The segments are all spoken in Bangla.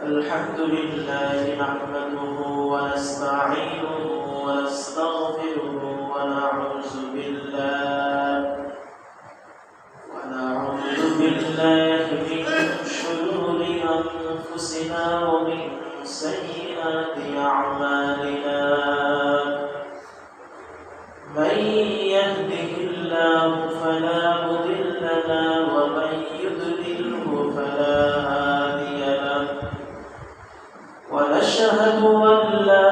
الحمد لله نحمده ونستعينه ونستغفره ونعوذ بالله من شرور أنفسنا ومن سيئات أعمالنا من يهده الله فلا مضل له ومن يضلله فلا هادي له ونشهد أن لا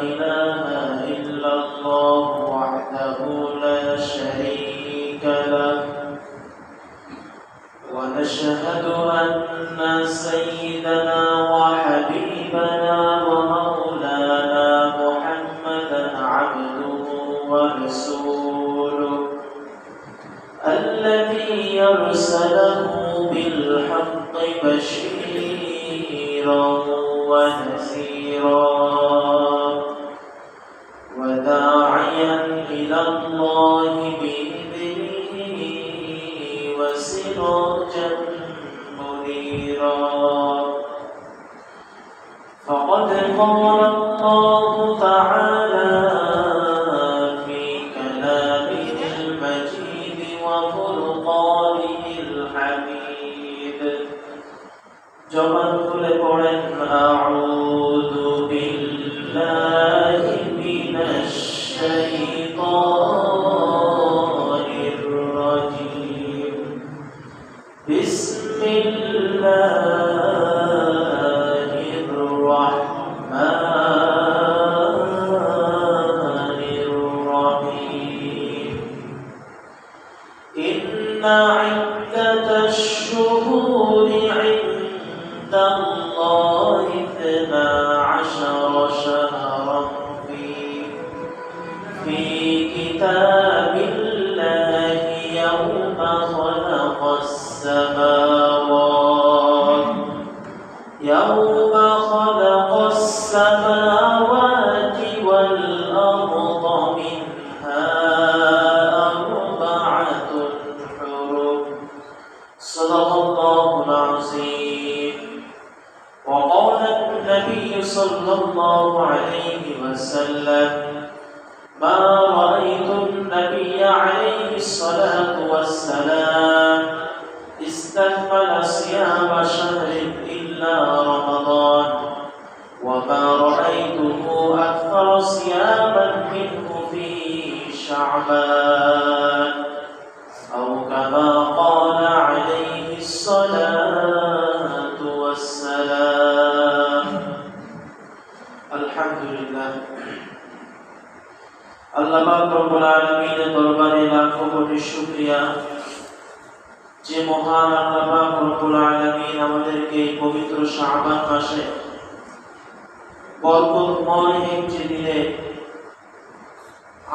إله إلا الله وحده لا شريك له ونشهد أن سيدنا وحبيبنا ومولانا محمدا عبده ورسوله الذي يرسله بالحق بشيرا ونذيرا وداعيا إلى الله بإذنه وسراجا منيرا فقد قال الله تعالى في كلامه المجيد وفرقانه الحميد جبل كل قرن أعوذ بالله من الشيطان الرجيم بسم الله الرحمن الرحيم إن عدة الشهور عند الله 12 شهرا في كتاب الله يوم خلق السماوات والأرض منها 4 حرم صدق الله العظيم وقال النبي صلى الله عليه وسلم ما رأيت النبي عليه الصلاة والسلام استكمل صيام شهر إلا رمضان وما رأيته أكثر صياما منه في شعبان أو كما قال عليه الصلاة والسلام الحمد لله আল্লাহ পাক রব্বুল আলামিনের দরবারে লাখো কোটি শুকরিয়া যে মহান আল্লাহ পাক রব্বুল আলামিন আমাদেরকে এই পবিত্র শাবান মাসে বরকতময় একটি দিনে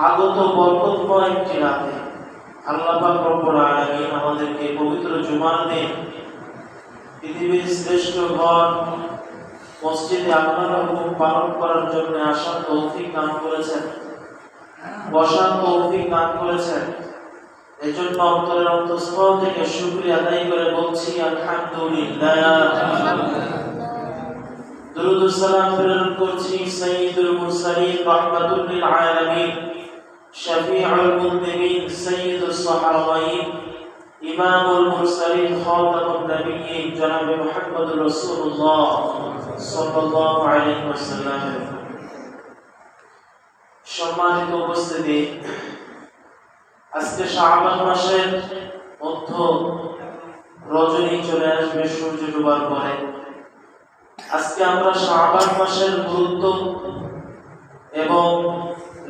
আগত বরকতময় একটি রাতে আল্লাহ পাক রব্বুল আলামিন আমাদেরকে পবিত্র জুমার দিন পৃথিবীর শ্রেষ্ঠ ঘর মসজিদে আল্লাহর হুকুম পালন করার জন্য আসার তৌফিক দান করেছেন বসার তৌফিক দান করেছেন এজন্য অন্তরের অন্তঃস্থল থেকে শুকরিয়া আদায় করে বলছি আলহামদুলিল্লাহ দুরূদ ও সালাম প্রেরণ করছি সাইয়্যিদুল মুরসালিন রাহমাতুল লিল আলামিন শাফিউল মুযনিবিন সাইয়্যিদুস সাহাবায়িন ইমামুল মুরসালিন খাতামুন নবিয়্যিন জনাব মুহাম্মদুর রাসূলুল্লাহ সাল্লাল্লাহু আলাইহি ওয়াসাল্লাম সম্মানিত উপস্থিতি আজকে শাবান মাসের মধ্য রজনী চলে আসবে সূর্য ডোবার পরে আজকে আমরা শাবান মাসের গুরুত্ব এবং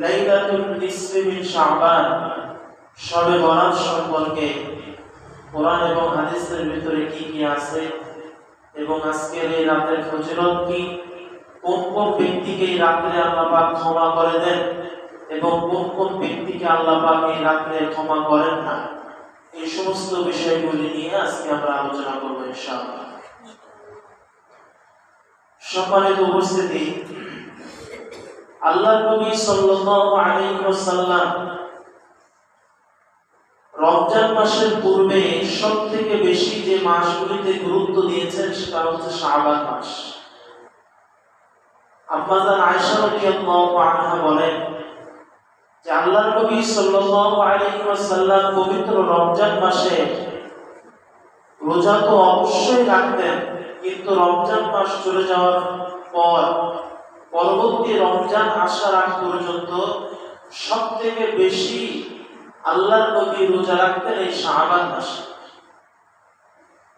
লাইলাতুল নিসফি মিন শাবান শবে বরাত সম্পর্কে কোরআন এবং হাদিসের ভিতরে কি কি আছে এবং আজকের এই রাতের ফজিলত কি কোন কোন ব্যক্তিকে এই রাতে আল্লাহ পাক ক্ষমা করে দেন এবং কোন কোন ব্যক্তিকে আল্লাহ পাক এই রাতে ক্ষমা করেন না এই সমস্ত বিষয়গুলি নিয়ে আজকে আমরা আলোচনা করব ইনশাআল্লাহ সম্মানিত উপস্থিতি আল্লাহর নবী সাল্লাল্লাহু আলাইহি ওয়াসাল্লাম রমজান মাসের পূর্বে সবথেকে বেশি যে মাসগুলিতে গুরুত্ব দিয়েছেন সেটা হচ্ছে শাবান মাস। আম্মাজান আয়েশা রাদিয়াল্লাহু আনহা বলেন যে আল্লাহর নবী সাল্লাল্লাহু আলাইহি ওয়াসাল্লাম পবিত্র রমজান মাসে রোজা তো অবশ্যই রাখতেন, কিন্তু রমজান মাস চলে যাওয়ার পর পরবর্তী রমজান আসার আগ পর্যন্ত সবথেকে বেশি আল্লাহর নবী রোজা রাখতেন এই শাবান মাসে,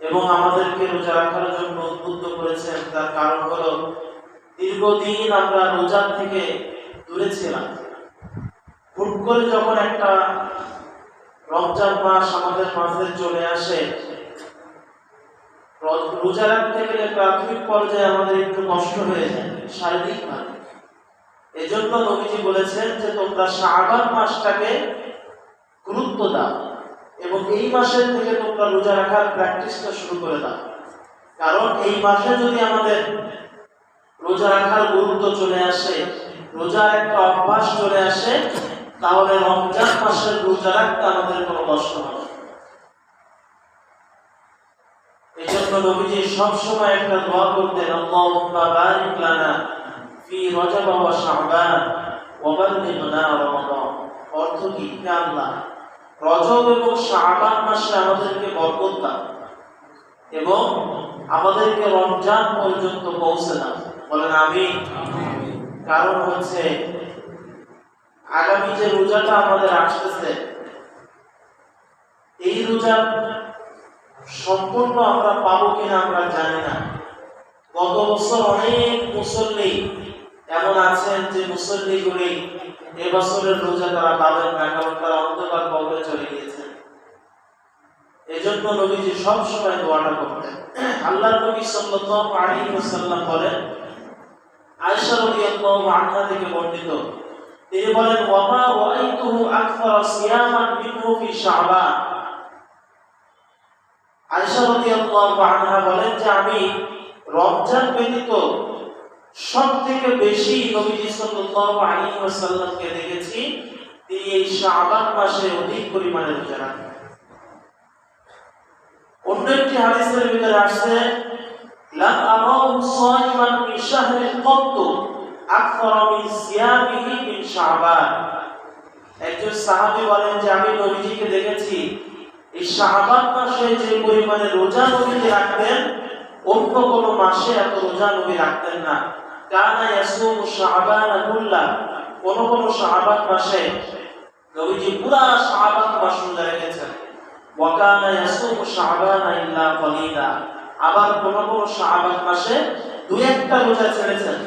এবং আমাদেরকে রোজা রাখার জন্য উদ্বুদ্ধ করেছেন। তার কারণ হলো দীর্ঘদিন আমরা রোজা থেকে দূরে ছিলাম। হুট করে যখন একটা রমজান মাস আমাদের মাঝে চলে আসে, রোজা রাখতে গেলে প্রাথমিক পর্যায়ে আমাদের একটু কষ্ট হয়ে যায় শারীরিকভাবে। এজন্য নবীজি বলেছেন যে তোমরা শাবান মাসটাকে গুরুত্ব দাও এবং এই মাসের থেকে তোমরা রোজা রাখার প্র্যাকটিসটা শুরু করে দাও। কারণ এই মাসে যদি আমাদের রোজা রাখার গুরুত্ব চলে আসে, রোজার একটা অভ্যাস চলে আসে, তাহলে রমজান মাসের রোজা রাখতে আমাদের কোনো কষ্ট হবে। এই জন্য নবীজি সবসময় একটা দোয়া করতেন, আল্লাহুম্মা বারিক লানা ফি রজব ওয়া শাবান ওয়া বাল্লিগনা রমাদান। অর্থ কি? হে আল্লাহ, রজব এবং শাবান মাসে আমাদেরকে বরকত দাও এবং আমাদেরকে রমজান পর্যন্ত পৌঁছে দাও। বলেন আমিন। কারণ হচ্ছে আগামী যে রোজাটা আমাদের আসতেছে, এই রোজা সম্পূর্ণ আমরা পাবো কিনা আমরা জানি না। গত বছর অনেক মুসল্লি এমন আছেন যে মুসল্লিগুলি এবছরের রোজা তারা পাবেন না, কারণ তারা অন্ধকার কবরে চলে গিয়েছেন। এজন্য নবীজি সব সময় দোয়াটা করতেন। আল্লাহর নবী সাল্লাল্লাহু আলাইহি ওয়াসাল্লাম বলেন, আয়েশা রাদিয়াল্লাহু আনহা থেকে বর্ণিত, তিনি বলেন, ওয়ামা রাআইতুহু আকসারা সিয়ামান মিনহু ফি শাবান। আয়েশা রাদিয়াল্লাহু আনহা বলেন যে আমি রমজান ব্যতীত সবথেকে বেশি নবীজি সাল্লাল্লাহু আলাইহি ওয়াসাল্লামকে দেখেছি তিনি এই শাবান মাসে অধিক পরিমাণে রোজা রাখেন। অন্য একটি হাদিসের ভিতরে আসছে, লাম আরাহু সাইমান ফি শাহরিন কত্তু আকসারা মিন সিয়ামিহি মিন শাবান। একজন সাহাবী বলেন যে আমি নবীজিকে দেখেছি এই শাবান মাসে যে পরিমাণে রোজা নবীজি রাখতেন, অন্য কোন মাসে এত রোজা নবী রাখতেন না। কানা ইয়াসুমু শাবান কুল্লা, কোন কোন শাবান মাসে নবীজি পুরা শাবান মাস রোজা রেখেছেন। ওয়া কানা ইয়াসুমু শাবান ইল্লা কলিলা, আবার কোন কোন শাবান মাসে দুই একটা রোজা ছেড়েছেন,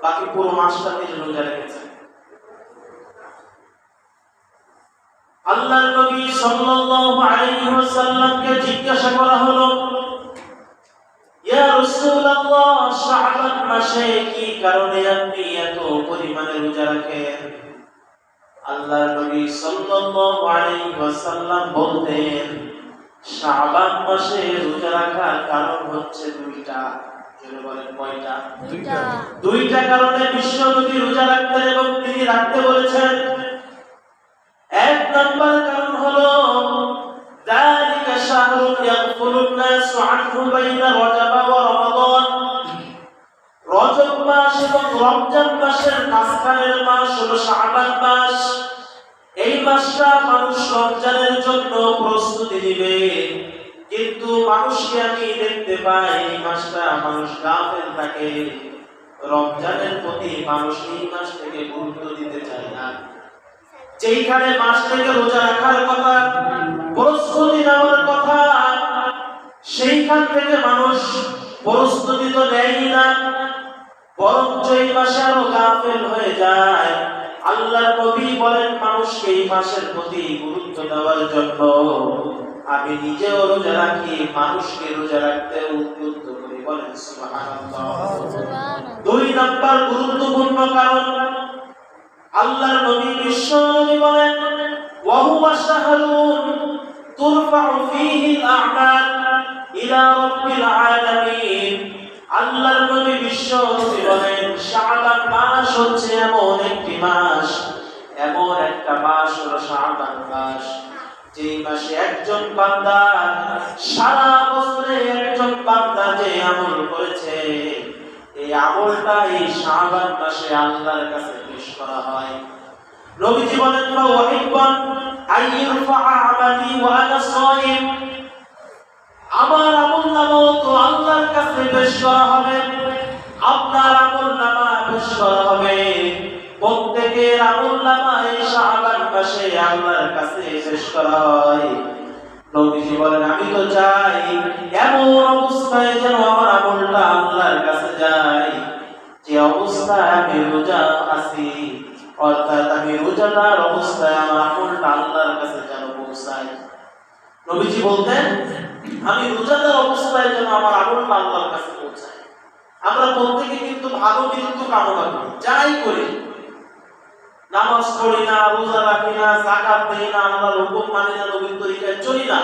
বাকি পুরো মাসটা তিনি রোজা রেখেছেন। আল্লাহর নবী সাল্লাল্লাহু আলাইহি ওয়াসাল্লামকে জিজ্ঞাসা করা হলো, ইয়া রাসূলুল্লাহ, শাবান মাসে কি কারণে আপনি এত পরিমাণে রোজা রাখেন? আল্লাহর নবী সাল্লাল্লাহু আলাইহি ওয়াসাল্লাম বলতেন, শাবান মাসে রোজা রাখার কারণ হচ্ছে দুইটা। জোরে বলেন কয়টা? দুইটা কারণে বিশ্ব নবী রোজা রাখতেন এবং তিনি রাখতে বলেছেন। এক নম্বর কারণ হলো যালিকা শাহরুন ইয়াগফুলুন নাসু আনহু বাইনা রজব ওয়া রমাদান। রজব মাস এবং রমজান মাসের মাঝখানের মাস হলো শাবান মাস। এই মাসটা মানুষ রমজানের জন্য প্রস্তুতি নেবে, কিন্তু মানুষকে আমি দেখতে পাই এই মাসটা মানুষ গাফেল থাকে, রমজানের প্রতি মানুষ এই মাস থেকে গুরুত্ব দিতে চায় না। যেইখানে মাস থেকে রোজা রাখার কথা, প্রস্তুতি নেওয়ার কথা, সেইখান থেকে মানুষ প্রস্তুতি তো নেয়ই না, বরঞ্চ এই মাসে আরো গাফেল হয়ে যায়। আল্লাহর নবী বলেন মানুষকে এই মাসের প্রতি গুরুত্ব দেওয়ার জন্য আমি নিজেও রোজা রাখি, মানুষকে রোজা রাখতে উদ্বুদ্ধ করি। বলেন সুবহানাল্লাহ। দুই নাম্বার গুরুত্বপূর্ণ কারণ, আল্লাহর নবী বিশ্ব নবী বলেন, ওয়া হুয়া শাহরুন তুরফাউ ফীহিল আ'মাল ইলা রাব্বিল আলামিন। আল্লাহর নবী বিশ্ব নবী বলেন শাবান মাস হচ্ছে এমন একটি মাস, এমন একটা মাস হলো শাবান মাস, যে মাসে একজন বান্দা সারা বছরে একজন বান্দা যে আমল করেছে, এই আমলটা এই শাবান মাসে আল্লাহর কাছে পেশ করা হয়। নবীজি বলেন, ওয়াহিবান আইয়ুরফা আমালি ওয়া আনা সাইম, আমার আমলনামা তো আল্লাহর কাছে পেশ করা হবে, আপনার আমলনামা পেশ করা হবে। প্রত্যেকের আমলনামা এই শাবান মাসে আল্লাহর কাছে পেশ করা হয়। নবীজি বলেন, আমি তো চাই এমন অবস্থায় যেন আমার আমলটা আল্লাহর কাছে যায়, যে অবস্থায় আমি রোজা আছি, অর্থাৎ আমি রোজাদার অবস্থায় আমার আমলটা আল্লাহর কাছে যেন পৌঁছায়। নবীজি বলতেন, আমি রোজাদার অবস্থায় যেন আমার আমলটা আল্লাহর কাছে পৌঁছায়। আমরা প্রত্যেকে কিন্তু ভালো মৃত্যু কামনা করি, যাই করি, নামাজ পড়ি না, রোজা রাখি না, যাকাত দেই না, আমরা হুকুম মানি না, নবীর তরিকায় চলি না,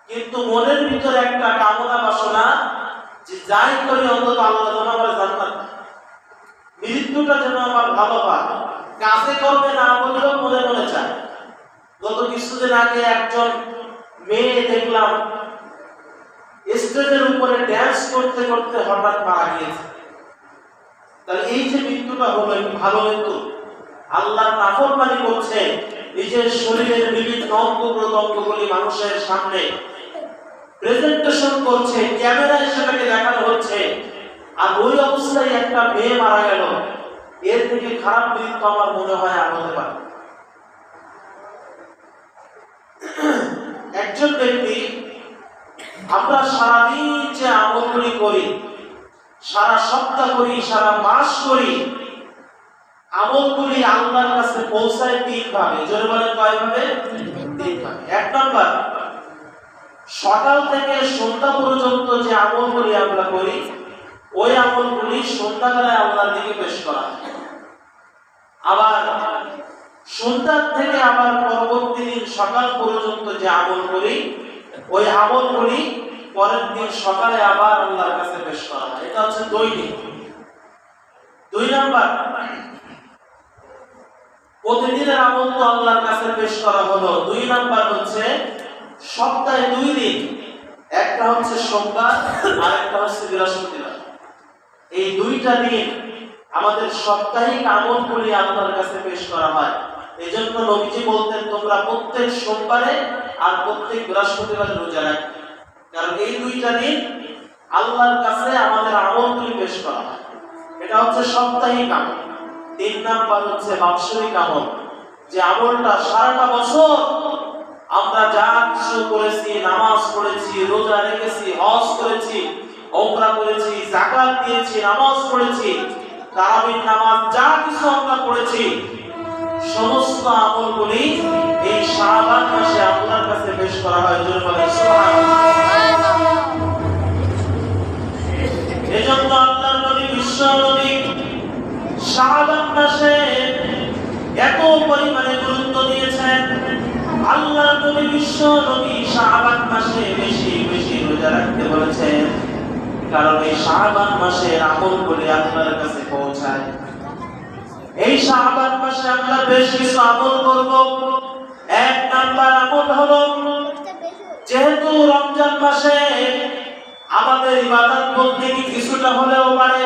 কিন্তু মনের ভিতরে একটা কামনা বাসনা যে যাই করি অন্তত আল্লাহ যেন আমার জান্নাত, মৃত্যুটা যেন আমার ভালো হয়। কাছে করবে না বললেও মনে মনে চায়। গত কিছুদিন আগে একজন মেয়ে দেখলাম স্টেজের উপরে ড্যান্স করতে করতে হঠাৎ মারা গিয়েছে। তাহলে এই যে মৃত্যুটা হলো, ভালো মৃত্যু, আল্লাহর নাফরমানি করছে, নিজের শরীরের বিভিন্ন অঙ্গ প্রত্যঙ্গগুলি মানুষের সামনে প্রেজেন্টেশন করছে, ক্যামেরায় সেটাকে দেখানো হচ্ছে, আর ওই অবস্থায় একটা মেয়ে মারা গেল। এর থেকে খারাপ মৃত্যু আমার মনে হয় আর হতে পারে। একজন ব্যক্তি, আমরা সারাদিন যে আমলগুলি করি, সারা সপ্তাহ করি, সারা মাস করি, আমলগুলি আল্লাহর কাছে পৌঁছায় তিন ভাবে। জোরে বলেন, কয় ভাবে? তিন ভাবে। এক নাম্বার, সকাল থেকে সন্ধ্যা পর্যন্ত যে আমলগুলি আমরা করি, ওই আমলগুলি সন্ধ্যাবেলায় আল্লাহর দিকে পেশ করা হয়। আবার সন্ধ্যা থেকে আবার পরবর্তী দিন সকাল পর্যন্ত যে আমল করি, ওই আমলগুলি পরের দিন সকালে আবার আল্লাহর কাছে পেশ করা হয়। এটা হচ্ছে দৈনিক। দুই নাম্বার, প্রতিদিনের আমল তো আল্লাহর কাছে পেশ করা হলো। দুই নাম্বার হচ্ছে সপ্তাহে 2 দিন, একটা হচ্ছে সোমবার আর একটা হচ্ছে বৃহস্পতিবার। এই 2টা দিন আমাদের সাপ্তাহিক আমলগুলি আল্লাহর কাছে পেশ করা হয়। এজন্য নবীজি বলতেন, তোমরা প্রত্যেক সোমবারে আর প্রত্যেক বৃহস্পতিবারে রোজা রাখবে, কারণ এই 2টা দিন আল্লাহর কাছে আমাদের আমলগুলি পেশ করা হয়। এটা হচ্ছে সাপ্তাহিক আমল। 3 নাম্বার হচ্ছে বাৎসরিক আমল, যে আমলটা সারাটা বছর আমরা যা কিছু করেছি, নামাজ পড়েছি, রোজা রেখেছি, হজ করেছি, ওমরা করেছি, যাকাত দিয়েছি, নামাজ পড়েছি, তারাবির নামাজ, যা কিছু আমরা পড়েছি, সমস্ত আমলগুলি এই শাবান মাসে আল্লাহর কাছে পেশ করা হয়। জোরে বলেন সুবহানাল্লাহ। এজন্য আল্লাহর নবী, বিশ্ব নবী শাবান মাসে এত পরিমাণে গুরুত্ব দিয়েছেন। আল্লাহর নবী, বিশ্ব নবী শাবান মাসে বেশি বেশি রোজা রাখতে বলেছেন, কারণ এই শাবান মাসের আমলগুলি আল্লাহর কাছে পৌঁছায়। এই শাবান মাসে আমরা বেশ কিছু আমল করব। 1 নাম্বার আমল হলো, যেহেতু রমজান মাসে আমাদের ইবাদত বন্দেগী কিছুটা হলেও বাড়ে,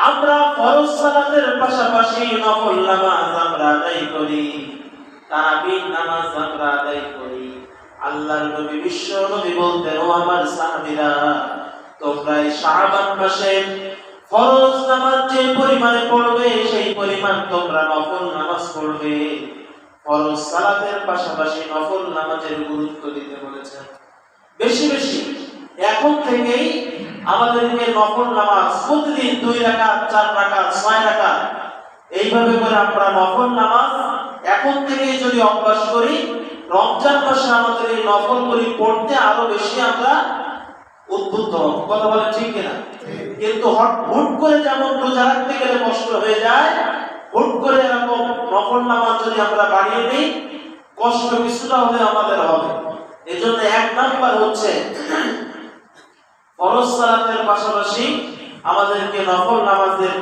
আমরা ফরজ সালাতের পাশাপাশি নফল নামাজ আমরা আদায় করি, তারাবির নামাজ আমরা আদায় করি। আল্লাহর নবী, বিশ্ব নবী বলতেন, ও আমার সাহাবীরা, তোমরা এই শাবান মাসে ফরজ নামাজ যে পরিমাণে পড়বে, সেই পরিমাণ তোমরা নফল নামাজ পড়বে। ফরজ সালাতের পাশাপাশি নফল নামাজের গুরুত্ব দিতে বলেছেন বেশি বেশি। এখন থেকেই আমাদেরকে নফল নামাজ প্রতিদিন 2 রাকাত, 4 রাকাত, 6 রাকাত, এইভাবে করে আমরা নফল নামাজ এখন থেকেই যদি অভ্যাস করি, রমজান মাসে আমাদের এই নফলগুলি পড়তে আরো বেশি আমরা উদ্বুদ্ধ হব। কথা বলে ঠিক কিনা? কিন্তু হুট করে যেমন রোজা রাখতে গেলে কষ্ট হয়ে যায়, হুট করে এরকম নফল নামাজ যদি আমরা বাড়িয়ে দিই, কষ্ট কিছুটা হলে আমাদের হবে। এজন্য 1 নাম্বার হচ্ছে ফরজ সালাতের পাশাপাশি আমাদেরকে নফল নামাজের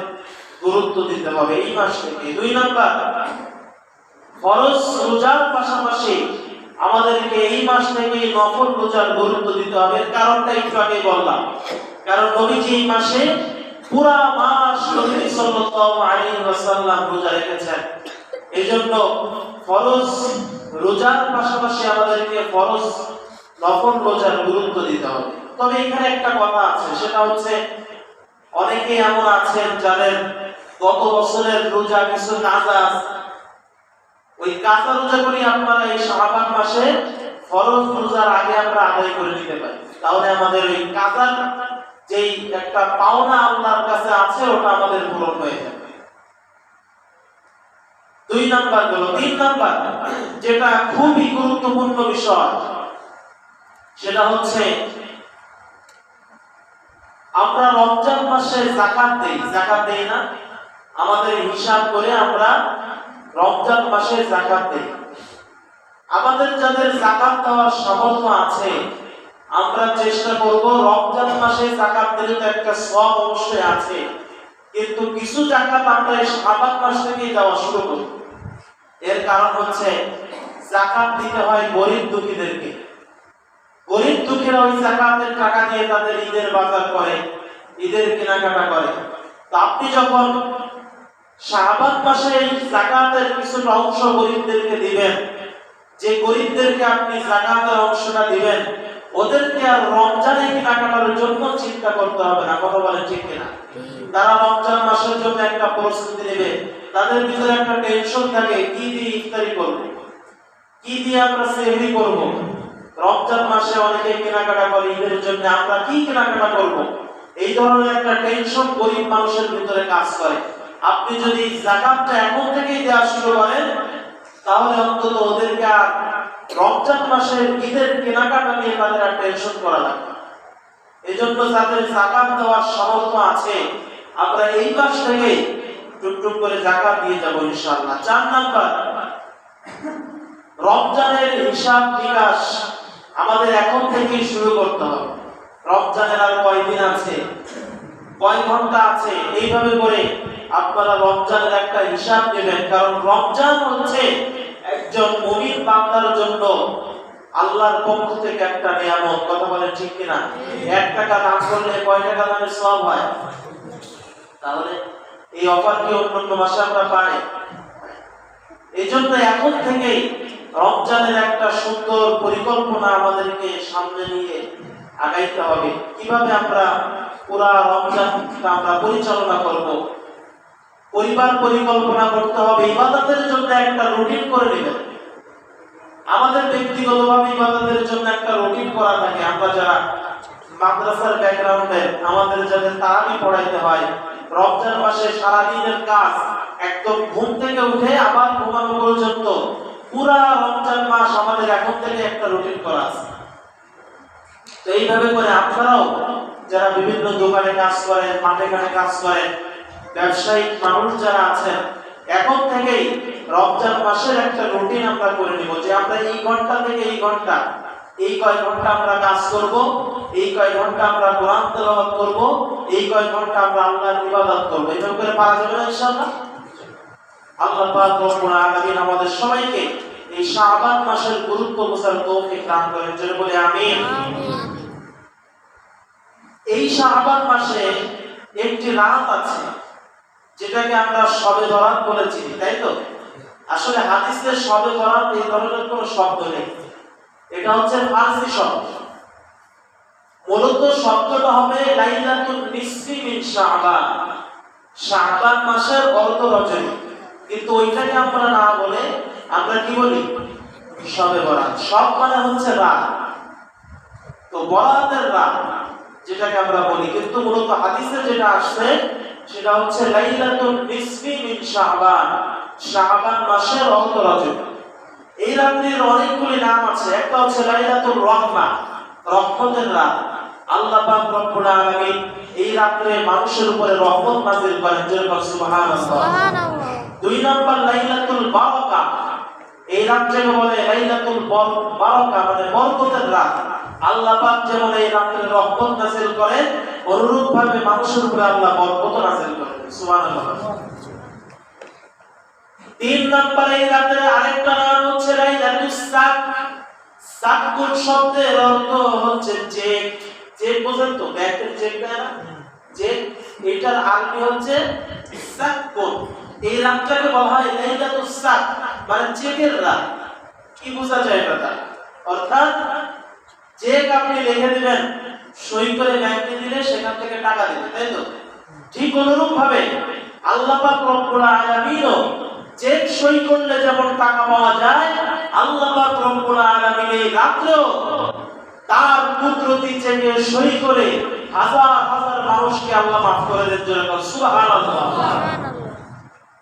গুরুত্ব দিতে হবে এই মাস থেকে। 2 নাম্বার, ফরজ রোজার পাশাপাশি আমাদেরকে এই মাস থেকে নফল রোজার গুরুত্ব দিতে হবে। কারণটা একটু আগে বললাম, কারণ নবীজি এই মাসে পুরা মাস নবী সাল্লাল্লাহু আলাইহি ওয়াসাল্লাম রোজা রেখেছেন। এজন্য ফরজ রোজার পাশাপাশি আমাদেরকে ফরজ নফল রোজার গুরুত্ব দিতে হবে। তবে এখানে একটা কথা আছে, সেটা হচ্ছে অনেকে এমন আছেন যাদের গত বছরের রোজা কিছু কাজা আছে, ওই কাজা রোজা করি আপনারা এই শাবান মাসে ফরজ রোজার আগে আমরা আদায় করে নিতে পারি, তাহলে আমাদের ওই কাজার যেই একটা পাওনা আল্লাহর কাছে আছে ওটা আমাদের পূরণ হয়ে যাবে। 2 নাম্বার হলো, 3 নাম্বার যেটা খুবই গুরুত্বপূর্ণ বিষয়, সেটা হচ্ছে আমরা রমজান মাসে যাকাত দেই না? আমাদের হিসাব করে আমরা রমজান মাসে যাকাত দেই। আমাদের যাদের যাকাত দেওয়ার সামর্থ্য আছে আমরা চেষ্টা করব রমজান মাসে যাকাত দিলে তো একটা সওয়াব অবশ্যই আছে, কিন্তু কিছু যাকাত আমরা এই শাবান মাস থেকেই দেওয়া শুরু করব। এর কারণ হচ্ছে যাকাত দিতে হয় গরিব দুঃখীদেরকে। গরিব দুঃখীরা ওই যাকাতের টাকা দিয়ে তাদের ঈদের বাজার করে, ঈদের কেনাকাটা করে। তো আপনি যখন শাবান মাসে এই যাকাতের কিছুটা অংশ গরিবদেরকে দিবেন, যে গরিবদেরকে আপনি যাকাতের অংশটা দিবেন ওদেরকে আর রমজানে কেনাকাটার জন্য চিন্তা করতে হবে না। কথা বলেন ঠিক কিনা? তারা রমজান মাসের জন্য একটা প্রস্তুতি নেবে, তাদের ভিতরে একটা টেনশন থাকে কি দিয়ে ইফতারি করব, কি দিয়ে আমরা সেহরি করব। রমজান মাসে অনেকে কেনাকাটা করে ঈদের জন্য, আমরা কি কেনাকাটা করব, এই ধরনের একটা টেনশন গরিব মানুষের ভিতরে কাজ করে। আপনি যদি যাকাতটা এখন থেকেই দেওয়া শুরু করেন তাহলে অন্তত ওদেরকে আর রমজান মাসের ঈদের কেনাকাটা নিয়ে তাদের আর টেনশন করা লাগবে। এজন্য যাদের যাকাত দেওয়ার সামর্থ্য আছে আমরা এই মাস থেকে টুকটুক করে যাকাত দিয়ে যাব ইনশাআল্লাহ। 4 নাম্বার, রমজানের হিসাব নিকাশ আমাদের এখন থেকেই শুরু করতে হবে। রমজানের আর কয়দিন আছে, কয় ঘন্টা আছে, এইভাবে করে আপনারা রমজানের একটা হিসাব নেবেন। কারণ রমজান হচ্ছে একজন মুমিন বান্দার জন্য আল্লাহর পক্ষ থেকে একটা নিয়ামত। কথা বলেন ঠিক কিনা? 1 টাকা দান করলে কয় টাকা দানের সওয়াব হয়? তাহলে এই অফার কি অন্যান্য মাসে আমরা পাই? এইজন্য এখন থেকেই রমজানের একটা সুন্দর পরিকল্পনা আমাদেরকে সামনে নিয়ে আগাইতে হবে। কিভাবে আমরা পুরা রমজানটা আমরা পরিচালনা করব, পরিবার পরিকল্পনা করতে হবে। ইবাদতের জন্য একটা রুটিন করে নেবেন। আমাদের ব্যক্তিগতভাবে ইবাদতের জন্য একটা রুটিন করা থাকে। আমরা যারা মাদ্রাসার ব্যাকগ্রাউন্ডে, আমাদের যাদের তারাবি পড়াইতে হয়, রমজান মাসে সারা দিনের কাজ একদম ঘুম থেকে উঠে আবার ঘুমানো পর্যন্ত পুরা রমজান মাস আমাদের এখন থেকে একটা রুটিন করা আছে। তো এইভাবে করে আপনারাও যারা বিভিন্ন দোকানে কাজ করেন, মাঠে ঘাটে কাজ করেন, ব্যবসায়িক মানুষ যারা আছেন, এখন থেকেই রমজান মাসের একটা রুটিন আমরা করে নিব যে আমরা এই ঘন্টা থেকে এই ঘন্টা, এই কয় ঘন্টা আমরা কাজ করব, এই কয় ঘন্টা আমরা কোরআন তেলাওয়াত করব, এই কয় ঘন্টা আমরা আল্লাহর ইবাদত করব। এইভাবে করে পারা যাবে না ইনশাআল্লাহ? আল্লাহ পাক রব্বুল আলামিন আমাদের সবাইকে এই শাবান মাসের গুরুত্ব বোঝার তৌফিক দান করেন। জোরে বলি আমিন। এই শাবান মাসে একটি রাত আছে যেটাকে আমরা শবে বরাত বলেছি, তাই তো? আসলে হাদিসে শবে বরাত এই ধরনের কোনো শব্দ নেই, এটা হচ্ছে ফারসি শব্দ। মূলত শব্দটা হবে লাইলাতুন নিসফি মিন শাবান, শাবান মাসের অর্ধ রজনী। কিন্তু ওইটাকে আমরা না বলে আমরা কি বলি? শবে বরাত। সব মানে হচ্ছে রাত, তো বরাতের রাত যেটাকে আমরা বলি। কিন্তু মূলত হাদিসে যেটা আসছে সেটা হচ্ছে লাইলাতুন নিসফি মিন শাবান, শাবান মাসের অর্ধ রজনী। এই রাত্রির অনেকগুলি নাম আছে। একটা হচ্ছে লাইলাতুর রহমা, রহমতের রাত। আল্লাহ পাক রব্বুল আলামিন এই রাতে মানুষের উপরে রহমত নাযিল করেন। জোরে সুবহানাল্লাহ, সুবহানাল্লাহ। 2 নাম্বার লাইলাতুল বারাকা, এই রাতটাকে বলে লাইলাতুল বারাকা, মানে বরকতের রাত। আল্লাহ পাক যেমন এই রাতে রহমত নাযিল করেন, অনুরূপভাবে মানুষের উপরে আল্লাহ বরকত নাযিল করেন। সুবহানাল্লাহ। 3 নম্বরে এই রাতের আরেকটা নাম হচ্ছে লাইলাতুস সাদ, সাকুন শব্দের অর্থ হচ্ছে চেক। চেক বোঝেন তো, ব্যাংকের চেক দেয় না, চেক, এটার আরবি হচ্ছে সাকুন। এই রাতটাকে বলা হয় লাইলাতুস সাক, মানে চেকের রাত। কি বোঝা যায় এটা? অর্থাৎ চেক আপনি লিখে দিবেন, সই করে ব্যাংকে দিলে সেখান থেকে টাকা দিবে, তাই তো? ঠিক অনুরূপ ভাবে আল্লাহ পাক রব্বুল আলামিন চেক সই করলে যেমন টাকা পাওয়া যায়, আল্লাহ পাক রব্বুল আলামিন এই রাতেও তার কুদরতি চেকে সই করে হাজার হাজার মানুষকে আল্লাহ মাফ করে দেন। জন্য সুবহানাল্লাহ।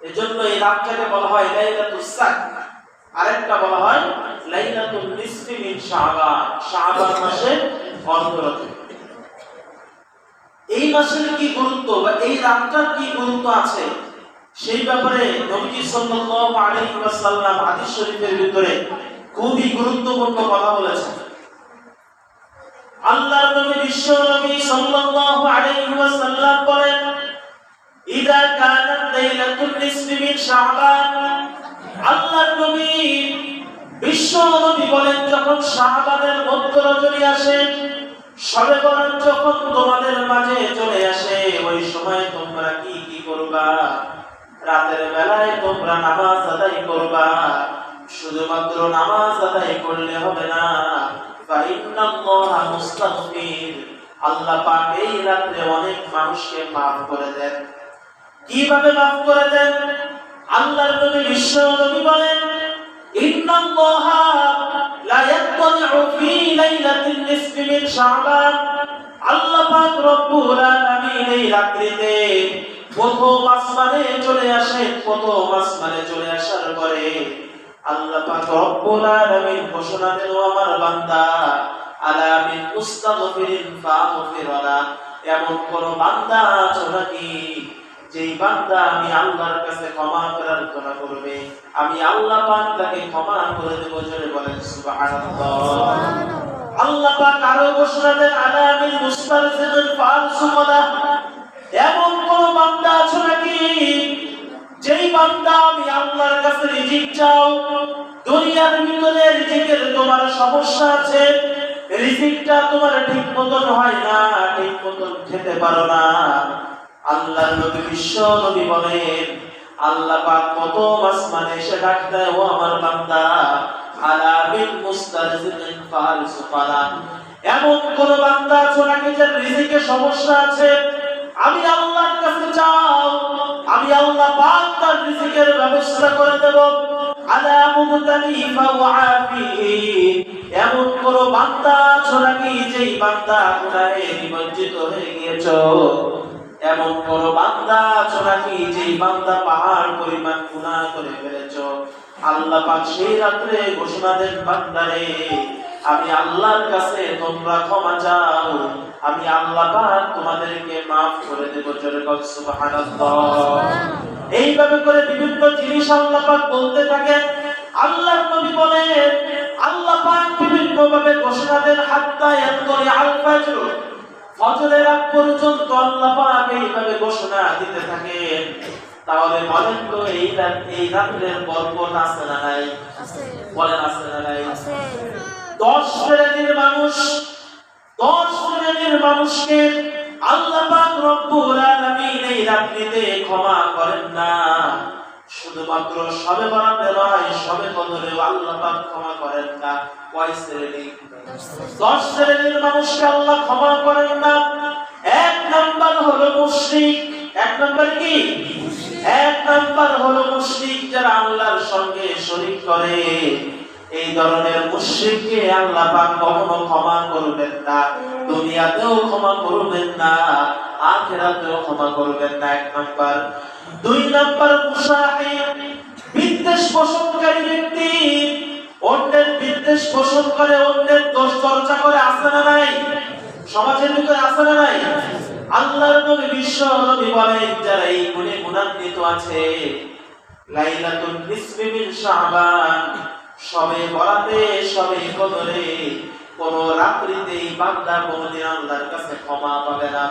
এজন্য এই রাতটাকে বলা হয় লাইলাতুস সাক, আরেকটা বলা হয় লাইলাতুল নিসফি মিন শাবান, শাবান মাসের অর্ধরাত্রি। এই মাসের কি গুরুত্ব বা এই রাতটার কি গুরুত্ব আছে সেই ব্যাপারে নবী সাল্লাল্লাহু আলাইহি ওয়াসাল্লাম হাদিস শরীফের ভিতরে খুবই গুরুত্বপূর্ণ কথা বলেছেন। আল্লাহর নবী বিশ্ব নবী সাল্লাল্লাহু আলাইহি ওয়াসাল্লাম বলেন, ইদা কানাত লাইলাতুল নিসফি মিন শাবান, আল্লাহর নবী বিশ্ব নবী বলেন, যখন শাবানের মধ্য রজনী আসে, শবে বরাত যখন তোমাদের মাঝে চলে আসে, ওই সময় তোমরা কি কি করবা? রাতের বেলায় তোমরা নামাজ আদায় করবা। শুধুমাত্র নামাজ আদায় করলে হবে না, ফাইন্নাল্লাহা মুস্তাগফির, আল্লাহ পাক এই রাতে অনেক মানুষকে maaf করে দেন। কিভাবে maaf করে দেন? আল্লাহর নবী বিশ্ব নবী বলেন, ইন্নাল্লাহা লা ইয়াত্তালিউ ফি লাইলাতিন নিসফি মিন শাবান, আল্লাহ পাক রব্বুল আলামিন এই রাত্রিতে প্রথম আসমানে চলে আসে। প্রথম আসমানে চলে আসার পরে আল্লাহ পাক রব্বুল আলামিন ঘোষণা দেন, ও আমার বান্দা, আলা মিন মুস্তাগফিরিন ফাগফিরনা, এমন কোন বান্দা আছে নাকি যেই বান্দা আমি আল্লাহর কাছে ক্ষমা প্রার্থনা করবে, আমি আল্লাহ পাক তাকে ক্ষমা করে দেব। জোরে বলেন সুবহানাল্লাহ। আল্লাহ পাক আরো ঘোষণা দেন, আলা মিন মুস্তারজিকিন ফারসুমনা, এমন কোন বান্দা আছে নাকি যেই বান্দা আমি আল্লাহর কাছে রিজিক চাও, দুনিয়ার ভিতরে রিজিকের তোমার সমস্যা আছে, রিজিকটা তোমার ঠিক মতন হয় না, ঠিক মতন খেতে পারো না, আল্লাহর নবী বিশ্ব নবী বলেন, আল্লাহ পাক প্রথম আসমানে এসে ডাক দেয়, ও আমার বান্দা, আলা মিন মুস্তারজিকিন ফারসুমনা, এমন কোন বান্দা আছে নাকি যার রিজিকের সমস্যা আছে, আমি আল্লাহর কাছে চাও, আমি আল্লাহ পাক তার রিজিকের ব্যবস্থা করে দেব। আলা মুবতালি ফাওয়াফিহি, এমন কোন বান্দা আছে নাকি যেই বান্দা গুনাহে নিমজ্জিত হয়ে গিয়েছো, এমন কোন বান্দা আছে নাকি যেই বান্দা পাহাড় পরিমাণ গুনাহ করে ফেলেছো, আল্লাহ পাক সেই রাতে ঘোষণা দেন, বান্দারে আমি আল্লাহর কাছে তোমরা ক্ষমা চাও, আমি আল্লাহ পাক তোমাদেরকে maaf করে দেব। জোরে বল সুবহানাল্লাহ। এইভাবে করে বিভিন্ন জিনিস আল্লাহ পাক বলতে থাকেন। আল্লাহর নবী বলেন, আল্লাহ পাক বিভিন্ন ভাবে ঘোষণা দেন, হাত্তা ইয়াতলি আল ফজর, ফজরের আগ পর্যন্ত আল্লাহ পাক এইভাবে ঘোষণা দিতে থাকেন। তাহলে বলেন তো এই রাতের বরকত আছে না নাই? আছে। বলেন আছে না নাই? আছে। 10 শ্রেণীর মানুষকে আল্লাহ পাক রব্বুল আলামিন এই রাত্রিতে ক্ষমা করেন না। শুধুমাত্র শবে বরাতে নয়, শবে কদরেও আল্লাহ পাক ক্ষমা করেন না। কয় শ্রেণী? 10 শ্রেণীর মানুষকে আল্লাহ ক্ষমা করেন না। এক নাম্বার হলো মুশরিক। এক নাম্বার কি? এক নাম্বার হলো মুশরিক, যারা আল্লাহর সঙ্গে শরীক করে। এই ধরনের মুশরিককে আল্লাহ পাক কখনো ক্ষমা করবেন না, দুনিয়াতেও ক্ষমা করবেন না, আখিরাতেও ক্ষমা করবেন না। এক নাম্বার। 2 নাম্বার মুশাহিদ, বিদ্বেষ পোষণকারী ব্যক্তি, অন্যের বিদ্বেষ পোষণ করে, অন্যের দোষ চর্চা করে, আছে না নাই? সমাজের ভিতরে আছে না নাই? আল্লাহর নবী বিশ্ব নবী বলেন, যারা এই গুণে গুণান্বিত আছে, লাইলাতুল নিসফি মিন শাবান, শবে বরাতে, শবে কদরে, কোন রাত্রিতে বান্দা কোনদিন আল্লাহর কাছে ক্ষমা পাবে না।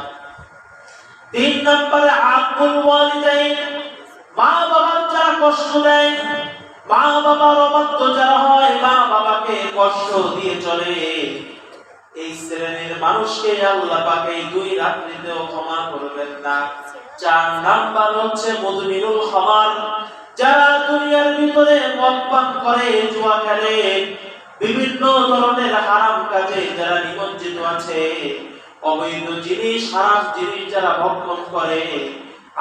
3 নম্বরে আকুল ওয়ালিদাইন, মা বাবার যারা কষ্ট দেয়, মা বাবার অবাধ্য যারা হয়, মা বাবাকে কষ্ট দিয়ে চলে, এই শ্রেণীর মানুষকে আল্লাহ পাক এই 2 রাত্রিতেও ক্ষমা করবেন না। 4 নাম্বার হচ্ছে মুদমিনুল খামার, যারা দুনিয়ার ভিতরে মদ পান করে, জুয়া খেলে, বিভিন্ন ধরনের হারাম কাজে যারা নিমজ্জিত আছে, অবৈধ জিনিস, হারাম জিনিস যারা ভক্ষণ করে,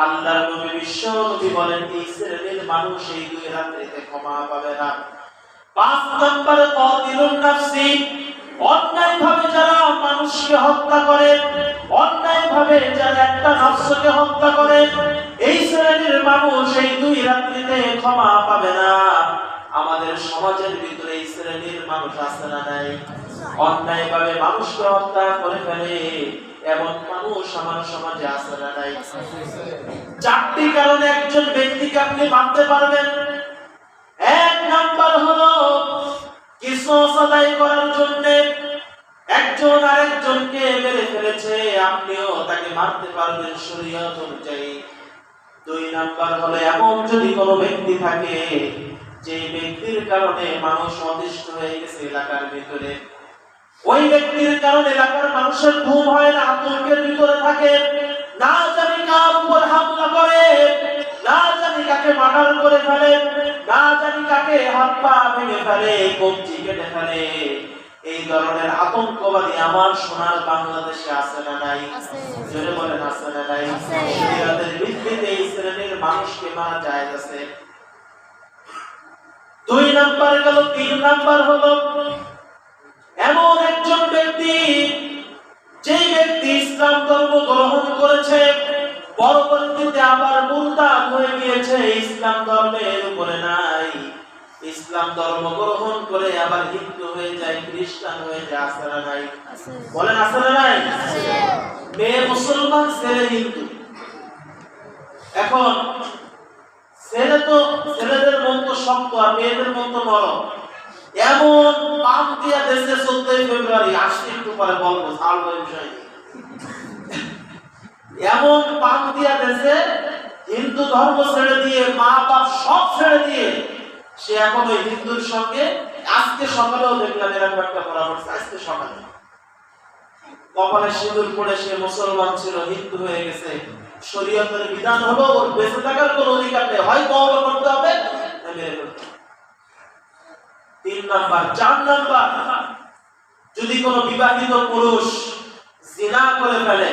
আল্লাহর নবী বিশ্ব নবী বলেন এই শ্রেণীর মানুষ এই 2 রাত্রিতে ক্ষমা পাবে না। 5 নম্বরে কাতিলুন নাফসি, অন্যায় ভাবে যারা মানুষকে হত্যা করে, অন্যায় ভাবে যারা একটা নফসকে হত্যা করে, এই শ্রেণীর মানুষ এই 2 রাত্রিতে ক্ষমা পাবে না। আমাদের সমাজের ভিতরে এই শ্রেণীর মানুষ আছে না নাই? অন্যায় ভাবে মানুষকে হত্যা করে ফেলে এমন মানুষ আমার সমাজে আছে না নাই? 4টি কারণে একজন ব্যক্তিকে আপনি মানতে পারবেন। 1 নাম্বার হলো কিসস আদায় করার জন্য একজন আরেকজনকে মেরে ফেলেছে, আপনিও তাকে মারতে পারবেন শরীয়ত অনুযায়ী। 2 নাম্বার হলো এমন যদি কোনো ব্যক্তি থাকে যে ব্যক্তির কারণে মানুষ অতিষ্ঠ হয়ে গেছে এলাকার ভিতরে, ওই ব্যক্তির কারণে এলাকার মানুষের ঘুম হয় না, আতঙ্কের ভিতরে থাকে, না জানি কার উপর হামলা করে, না জানি কাকে মার্ডার করে ফেলে, না জানি কাকে হাত পা ভেঙে ফেলে, কবজি কেটে ফেলে। এই ধরনের আতঙ্কবাদী আমার সোনার বাংলাদেশে আছে না নাই? জোরে বলেন আছে না নাই? শরীয়তের ভিত্তিতে এই শ্রেণীর মানুষকে মারা যায় আছে। 2 নাম্বার গেল। 3 নাম্বার হলো এমন একজন ব্যক্তি, যে ব্যক্তি ইসলাম ধর্ম গ্রহণ করেছে, পরবর্তীতে আবার মুরতাদ হয়ে গিয়েছে, ইসলাম ধর্মের উপরে নাই, ইসলাম ধর্ম গ্রহণ করে আবার হিন্দু হয়ে যায়, খ্রিস্টান হয়ে যায়, আছে না নাই? বলেন আছে না নাই? মেয়ে মুসলমান, ছেলে হিন্দু। এখন ছেলেদের মন তো শক্ত আর মেয়েদের মন তো নরম। এমন পাম দিয়া দেশে 14 ফেব্রুয়ারি আসলে একটু পরে বলবো ছাড়বো বিষয় নিয়ে। এমন পাম দিয়া দেশে হিন্দু ধর্ম ছেড়ে দিয়ে, মা বাপ সব ছেড়ে দিয়ে সে এখন ওই হিন্দুর সঙ্গে, আজকে সকালেও দেখলাম এরকম একটা পরামর্শ, আজকে সকালে কপালে সিঁদুর পড়ে সে মুসলমান ছিল, হিন্দু হয়ে গেছে। শরীয়তের বিধান হলো ওর বেঁচে থাকার কোনো অধিকার নেই, হয় তওবা করতে হবে না মেরে ফেলতে হবে। 3 নাম্বার। 4 নাম্বার, যদি কোনো বিবাহিত পুরুষ জিনা করে ফেলে,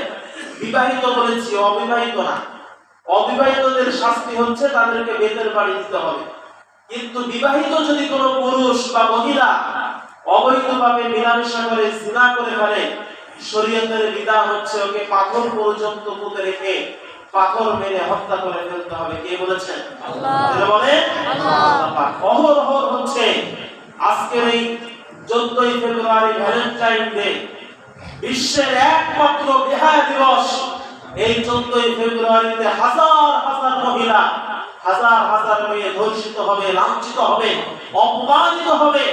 বিবাহিত বলেছি, অবিবাহিত না, অবিবাহিতদের শাস্তি হচ্ছে তাদেরকে বেতের বাড়ি দিতে হবে। কিন্তু বিবাহিত যদি কোনো পুরুষ বা মহিলা অবৈধভাবে মিলামেশা করে জিনা করে ফেলে, শরীয়তের বিধান হচ্ছে ওকে পাথর পর্যন্ত পুঁতে রেখে পাথর মেরে হত্যা করে ফেলতে হবে। কে বলেছেন? আল্লাহ। বলে আল্লাহ। অহরহ হচ্ছে আজকের এই 14 ফেব্রুয়ারি ভ্যালেন্টাইন ডে, বিশ্বের একমাত্র বিবাহ দিবস। এই 14 ফেব্রুয়ারিতে হাজার হাজার মহিলা, হাজার হাজার মেয়ে ধর্ষিত হবে, লাঞ্ছিত হবে, অপমানিত হবে,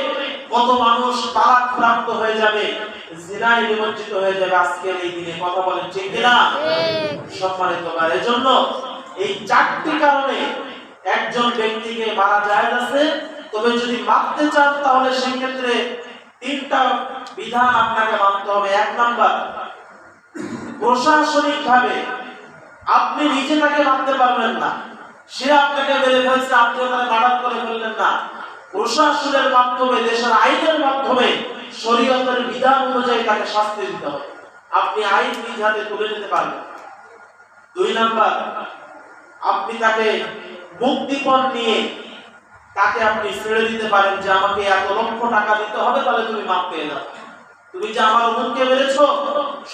কত মানুষ তালাক প্রাপ্ত হয়ে যাবে, জিনায় নিমজ্জিত হয়ে যাবে আজকের এই দিনে। কথা বলেন ঠিক কিনা? সম্মানিত ভাই, এজন্য এই 4টি কারণে একজন ব্যক্তিকে মারা যায় আছে। তবে যদি মারতে চান তাহলে সেই ক্ষেত্রে 3টা বিধান আপনাকে মানতে হবে। 1 নাম্বার, প্রশাসনিক ভাবে আপনি নিজে তাকে মারতে পারবেন না, সে আপনাকে মেরে ফেলছে, আপনি তাকে মার্ডার করে ফেললেন না। প্রশাসনের মাধ্যমে, দেশের আইনের মাধ্যমে, শরীয়তের বিধান অনুযায়ী তাকে শাস্তি দিতে হবে। আপনি আইন নিজ হাতে তুলে নিতে পারবেন। 2 নাম্বার, আপনি তাকে মুক্তিপণ নিয়ে তাকে আপনি ছেড়ে দিতে পারেন যে আমাকে এত লক্ষ টাকা দিতে হবে, তাহলে তুমি মাপ পেয়ে যাও। তুমি যে আমার অমুককে মেরেছো,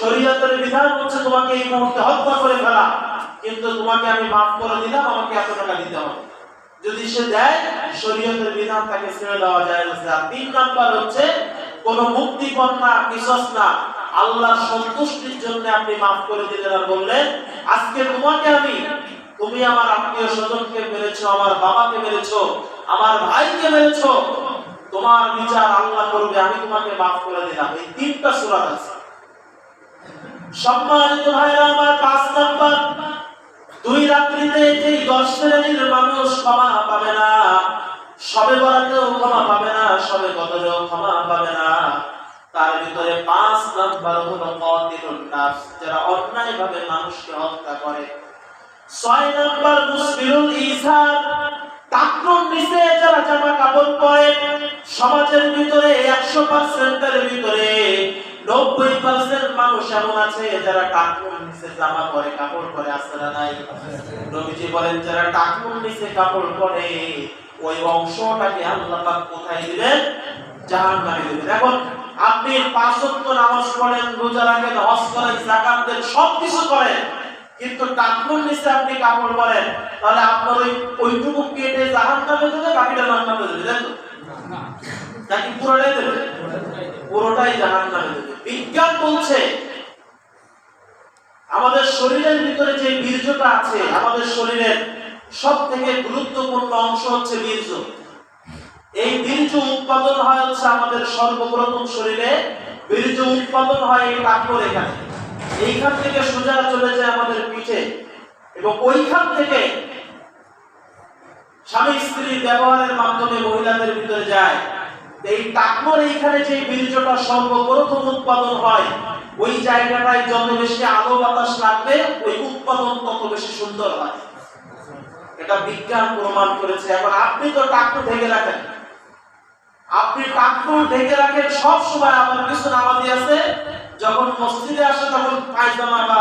শরীয়তের বিধান হচ্ছে তোমাকে এই মুহূর্তে হত্যা করে ফেলা, কিন্তু তোমাকে আমি মাফ করে দিলাম, আমাকে এত টাকা দিতে হবে। যদি সে দেয়, শরীয়তের বিধান তাকে ছেড়ে দেওয়া যায় না। 3 নাম্বার হচ্ছে কোন মুক্তিপণ না, কিসস না, আল্লাহর সন্তুষ্টির জন্য আপনি মাফ করে দিলেন আর বললেন আজকে তোমাকে আমি, তুমি আমার আত্মীয় স্বজনকে মেরেছো, আমার বাবাকে মেরেছো, আমার ভাইকে মেরেছো, তোমার বিচার আল্লাহ করবে, আমি তোমাকে মাফ করে দিলাম। এই 3টা সূরা আছে। সম্মানিত ভাইরা আমার, 5 নাম্বার, 2 রাত্রিতে যে 10 শ্রেণীর মানুষ ক্ষমা পাবে না, সবে বরাতেও ক্ষমা পাবে না, সবে কদরেও ক্ষমা পাবে না। তার ভিতরে 5 নাম্বার হলো কাতিলুন নাফস, যারা অন্যায়ভাবে মানুষকে হত্যা করে। 6 নাম্বার মুসবিলুল ইসার, টাকনোর নিচে যারা জামা কাপড় পরে। সমাজের ভিতরে 100% এর ভিতরে 90% মানুষ এমন আছে যারা টাকনোর নিচে জামা পরে, কাপড় পরে, আছে না নাই? নবীজি বলেন যারা টাকনোর নিচে কাপড় পরে ওই অংশটাকে আল্লাহ পাক কোথায় দিবেন? জাহান্নামে দিবেন। এখন আপনি 5 ওয়াক্ত নামাজ পড়েন, রোজা রাখেন, হজ করেন, যাকাত দেন, সবকিছু করেন, কিন্তু টাকনোর নিচে আপনি কাপড় পরেন, তাহলে আপনার ওইটুকু কেটে জাহান্নামে দেবে, বাকিটা জান্নাতে দেবে, তাই তো? নাকি পুরোটাই দেবে? পুরোটাই জাহান্নামে দেবে। বিজ্ঞান বলছে আমাদের শরীরের ভিতরে যে বীর্যটা আছে, আমাদের শরীরের সবথেকে গুরুত্বপূর্ণ অংশ হচ্ছে বীর্য। এই বীর্য উৎপাদন হয় হচ্ছে আমাদের সর্বপ্রথম শরীরে বীর্য উৎপাদন হয় এই টাকনোর এখানে। এইখান থেকে সোজা চলে যায় আমাদের পিঠে, এবং ওইখান থেকে স্বামী স্ত্রীর ব্যবহারের মাধ্যমে মহিলাদের ভিতরে যায়। এই টাকনোর এইখানে যে বীর্যটা সর্বপ্রথম উৎপাদন হয়, ওই জায়গাটায় যত বেশি আলো বাতাস লাগবে ওই উৎপাদন তত বেশি সুন্দর হয়। এটা বিজ্ঞান প্রমাণ করেছে। এখন আপনি তো টাকনো ঢেকে রাখেন, আপনি টাকনো ঢেকে রাখেন সব সময়। আমার কিছু নামাজি আছে যখন মসজিদে আসে তখন পায়জামা বা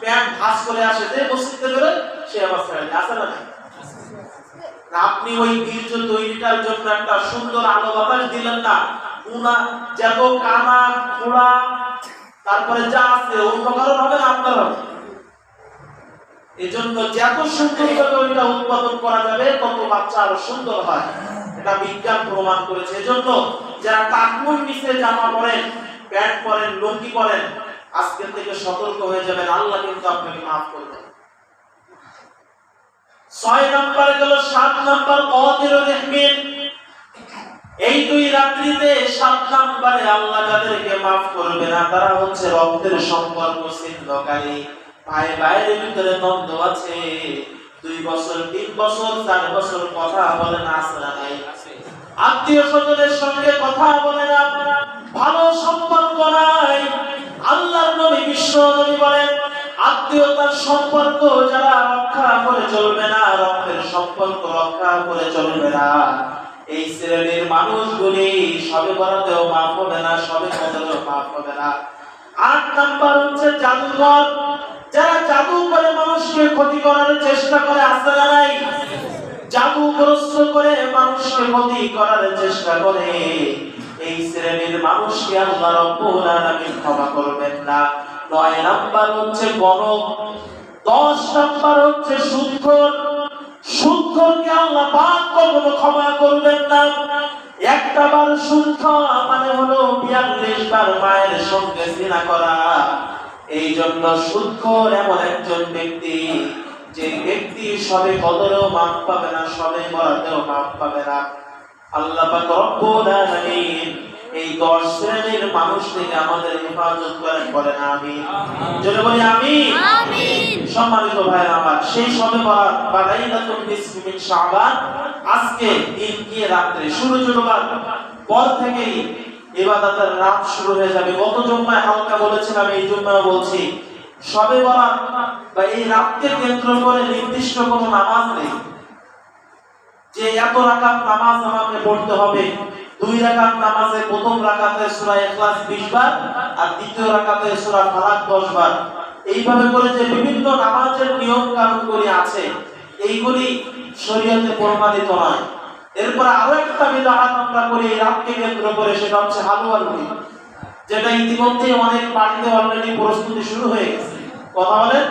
প্যান্ট ভাঁজ করে আসে, যে মসজিদে বের হয় সে আবার ছেড়ে দেয়, আছে না? আপনি ওই বীর্য তৈরিটার জন্য একটা সুন্দর আলো বাতাস দিলেন না, উনা যত কানা খোড়া তারপরে যা আছে অন্য কারণ হবে না, আপনার হবে। এজন্য যত সুন্দরভাবে ওইটা উৎপাদন করা যাবে তত বাচ্চা আরো সুন্দর হয়। এটা বিজ্ঞান প্রমাণ করেছে। এজন্য যারা টাকনোর নিচে জামা পরেন, প্যান্ট পরেন, লুঙ্গি পরেন, আজকে থেকে সতর্ক হয়ে যাবেন, আল্লাহ কিন্তু আপনাকে মাফ করবেন। 6 নাম্বার গেল। 7 নাম্বার কাতিলুর রাহমিন। এই দুই রাত্রিতে 7 নাম্বারে আল্লাহ যাদেরকে মাফ করবে না তারা হচ্ছে রক্তের সম্পর্ক ছিন্নকারী। ভাই ভাইয়ের ভিতরে দ্বন্দ্ব আছে, 2 বছর 3 বছর 4 বছর কথা বলে না, আছে না নাই? আত্মীয় স্বজনের সঙ্গে কথা বলে না, ভালো সম্পর্ক নাই। আল্লাহর নবী বিশ্ব নবী বলেন আত্মীয়তার সম্পর্ক যারা রক্ষা করে চলবে না, রক্তের সম্পর্ক রক্ষা করে চলবে না, এই শ্রেণীর মানুষগুলি সবে বরাতেও মাফ হবে না, সবে কদরেও মাফ হবে না। 8 নাম্বার হচ্ছে জাদুঘর। যারা জাদু করে মানুষকে ক্ষতি করার চেষ্টা করে, আছে না নাই? জাদুগ্রস্ত করে মানুষকে ক্ষতি করার চেষ্টা করে, এই শ্রেণীর মানুষকে আল্লাহ রাব্বুল আলামিন ক্ষমা করবেন না। 9 নাম্বার হচ্ছে গণক। 10 নাম্বার হচ্ছে সুদখোর। সুদখোরকে আল্লাহ পাক কখনো ক্ষমা করবেন না। একটা বার সুদ খাওয়া মানে হলো 42 বার মায়ের সঙ্গে জিনা করা। এই জন্য সুদখোর এমন একজন ব্যক্তি যে ব্যক্তি সবে কদরেও মাফ পাবে না, সবে বরাতেও মাফ পাবে না। আল্লাহ পাক রব্বুল আলামিন এই 10 শ্রেণীর মানুষ থেকে আমাদের হেফাজত করেন, বলেন আমিন। জোরে বলি আমিন। আমিন। সম্মানিত ভাইরা আমার, সেই সবে বরাত বা লাইলাতুল নিসফি মিন শাবান, আজকে দিন কি রাত্রে সূর্য ডোবার পর থেকেই ইবাদতের রাত শুরু হয়ে যাবে। গত জুম্মায় হালকা বলেছিলাম, এই জুম্মায় বলছি, সবে বরাত বা এই রাতকে কেন্দ্র করে নির্দিষ্ট কোনো নামাজ নেই যে এত রাকাত নামাজ আমাকে পড়তে হবে। 2 রাকাত নামাজে প্রথম রাকাতে সূরা ইখলাস 20 বার আর দ্বিতীয় রাকাতে সূরা ফালাক 10 বার, এইভাবে করে যে বিভিন্ন নামাজের নিয়ম কানুনগুলি আছে এইগুলি শরীয়তে প্রমাণিত নয়। এরপর আরো একটা বিদআত আমরা করি এই রাতকে কেন্দ্র করে, সেটা হচ্ছে হালুয়া রুটি, যেটা ইতিমধ্যে অনেক বাড়িতে অলরেডি প্রস্তুতি শুরু হয়ে গেছে। কথা বলেন?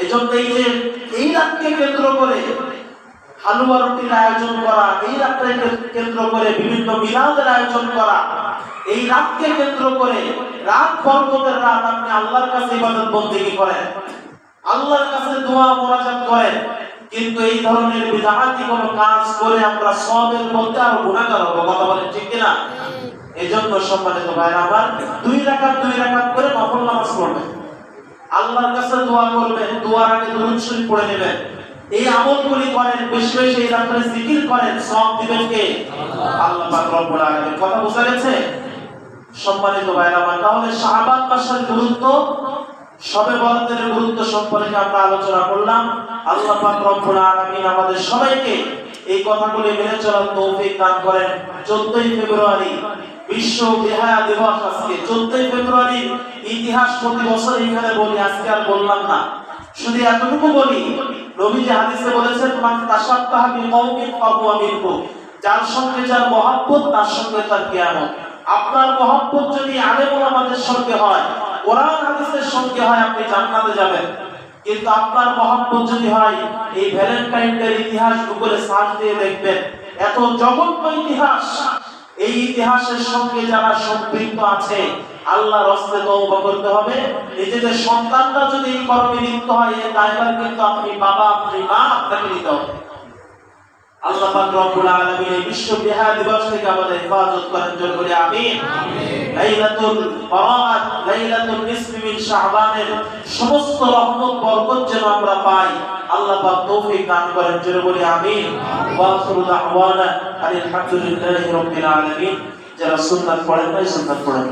এজন্য এই যে এই রাতকে কেন্দ্র করে হালুয়া রুটির আয়োজন করা, এই রাতকে কেন্দ্র করে বিভিন্ন মিলাদের আয়োজন করা, এই রাতকে কেন্দ্র করে রাত বরকতের রাত আপনি আল্লাহর কাছে ইবাদত বন্দেগী করেন, আল্লাহর কাছে দোয়া মোনাজাত করেন, কিন্তু এই ধরনের বিদআতি কোন কাজ করে আমরা সওয়াবের মধ্যে আর গুনাহগার হব। কথা বলেন ঠিক কি না? এজন্য সম্মানিত ভাইরা আমার, 2 রাকাত করে নফল নামাজ পড়বেন, আল্লাহর কাছে দোয়া করবেন, দোয়ার আগে দরুদ শরীফ পড়ে নেবেন, এই আমলগুলি করেন, বেশি বেশি এই রাতে জিকির করেন, সওয়াব দিবেন কে? আল্লাহ পাক রব্বুল আলামিন। কথা বুঝা গেছে? সম্মানিত ভাইরা আমার, তাহলে শাবান মাসের গুরুত্ব, শবে বরাতের গুরুত্ব সম্পর্কে আমরা আলোচনা করলাম। আল্লাহ পাক রব্বুল আলামিন আমাদের সবাইকে এই কথাগুলি মেনে চলার তৌফিক দান করেন। 14ই ফেব্রুয়ারি বিশ্ব বেহায়া দিবস। আজকে 14ই ফেব্রুয়ারি ইতিহাস প্রতি বছর এখানে বলি, আজকে আর বললাম না, শুধু এতটুকু বলি, নবীজি হাদিসে বলেছেন, মান তাশাব্বাহা বিকওমিন ফাহুয়া মিনহুম, যার সঙ্গে যার মহব্বত তার সঙ্গে তার কিয়ামত। আপনার মহব্বত যদি আলেম ওলামাদের সঙ্গে হয়, কোরআন হাদিসের সঙ্গে হয়, আপনি জান্নাতে যাবেন। কিন্তু আপনার মহব্বত যদি হয় এই ভ্যালেন্টাইন ডের ইতিহাস গুগলে সার্চ দিয়ে দেখবেন, এত জঘন্য ইতিহাস, এই ইতিহাসের সঙ্গে যারা সম্পৃক্ত আছে, আল্লাহর রাস্তে তওবা করতে হবে। নিজেদের সন্তানরা যদি এই কর্মে লিপ্ত হয়, এর দায়ভার কিন্তু আপনি বাবা, আপনি মা, আপনাকে নিতে হবে। আল্লাহ পাক রব্বুল আলামিন এই বিশ্ব বেহায়া দিবস থেকে আমাদের হেফাজত করেন, জোর করে আমিন। লাইলাতুল বারাত, লাইলাতুল নিসফি মিন শাবানের সমস্ত রহমত বরকত যেন আমরা পাই, আল্লাহ পাক তৌফিক দান করেন, জোর করে আমিন। ওয়া আখিরু দাওয়ানা আলহামদুলিল্লাহি রাব্বিল আলামিন। যারা সুন্নাত পড়েন, সুন্নাত পড়েন।